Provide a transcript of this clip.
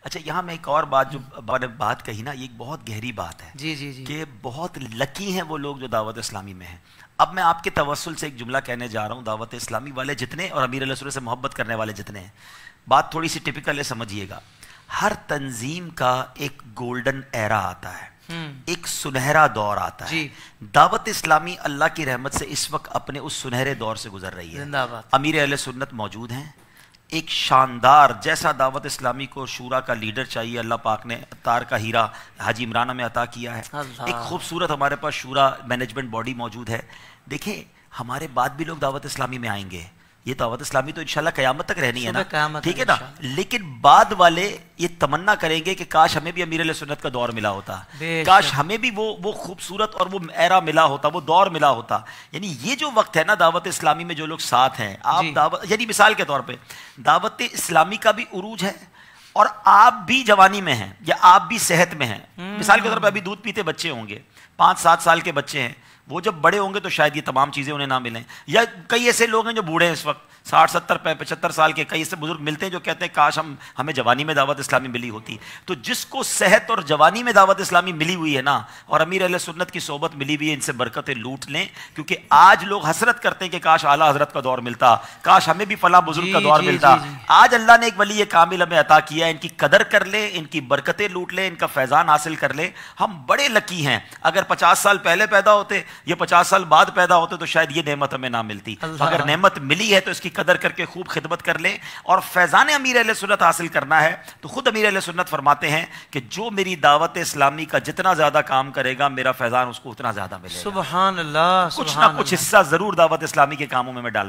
اچھا یہاں میں ایک اور بات جو بات کہی نا، یہ ایک بہت گہری بات ہے جی جی جی کہ بہت لکی ہیں وہ لوگ جو دعوت اسلامی میں ہیں. اب میں آپ کے توسل سے ایک جملہ کہنے جا رہا ہوں. دعوت اسلامی والے جتنے اور امیر علیہ السلام سے محبت کرنے والے جتنے ہیں، بات تھوڑی سی ٹپیکل ہے، سمجھیے گا. ہر تنظیم کا ایک گولڈن ایرا آتا ہے، ایک سنہرا دور آتا ہے. دعوت اسلامی اللہ کی رحمت سے اس وقت اپنے اس سنہرے دور سے گزر رہی ہے. زندہ باد. امیر اہل سنت موجود ہیں. ایک شاندار جیسا دعوت اسلامی کو شورا کا لیڈر چاہیے، اللہ پاک نے تار کا ہیرا حاجی عمرانہ میں عطا کیا ہے. ایک خوبصورت ہمارے پاس شورا مینجمنٹ باڈی موجود ہے. دیکھیں ہمارے بعد بھی لوگ دعوت اسلامی میں آئیں گے. یہ دعوت اسلامی تو انشاءاللہ قیامت تک رہنی ہے نا، ٹھیک ہے نا. لیکن بعد والے یہ تمنا کریں گے کہ کاش ہمیں بھی امیر علیہ سنت کا دور ملا ہوتا، کاش ہمیں بھی وہ خوبصورت اور وہ ایرا ملا ہوتا، وہ دور ملا ہوتا. یعنی یہ جو وقت ہے نا دعوت اسلامی میں جو لوگ ساتھ ہیں، آپ دعوت یعنی مثال کے طور پہ دعوت اسلامی کا بھی عروج ہے اور آپ بھی جوانی میں ہیں یا آپ بھی صحت میں ہیں. مثال کے طور پہ ابھی دودھ پیتے بچے ہوں گے، 5-7 سال کے بچے ہیں، وہ جب بڑے ہوں گے تو شاید یہ تمام چیزیں انہیں نہ ملیں. یا کئی ایسے لوگ ہیں جو بوڑھے ہیں اس وقت، 60-70-75 سال کے، کئی ایسے بزرگ ملتے ہیں جو کہتے ہیں کاش ہمیں جوانی میں دعوت اسلامی ملی ہوتی. تو جس کو صحت اور جوانی میں دعوت اسلامی ملی ہوئی ہے نا، اور امیر اہل سنت کی صحبت ملی ہوئی ہے، ان سے برکتیں لوٹ لیں. کیونکہ آج لوگ حسرت کرتے ہیں کہ کاش اعلیٰ حضرت کا دور ملتا، کاش ہمیں بھی فلاں بزرگ کا دور ملتا. آج اللہ نے ایک ولی کامل ہمیں عطا کیا ہے، ان کی قدر کر لیں، ان کی برکتیں لوٹ لیں، ان کا فیضان حاصل کر لیں. ہم بڑے لکی ہیں. اگر 50 سال پہلے پیدا ہوتے یا 50 سال بعد پیدا ہوتے تو شاید یہ نعمت ہمیں نہ ملتی. اگر نعمت ملی ہے تو اس کی قدر کر کے خوب خدمت کر لیں. اور فیضان امیر اہل سنت حاصل کرنا ہے تو خود امیر اہل سنت فرماتے ہیں کہ جو میری دعوت اسلامی کا جتنا زیادہ کام کرے گا میرا فیضان اس کو اتنا زیادہ ملے گا. سبحان اللہ. کچھ نہ کچھ حصہ ضرور دعوت اسلامی کے کاموں میں ڈال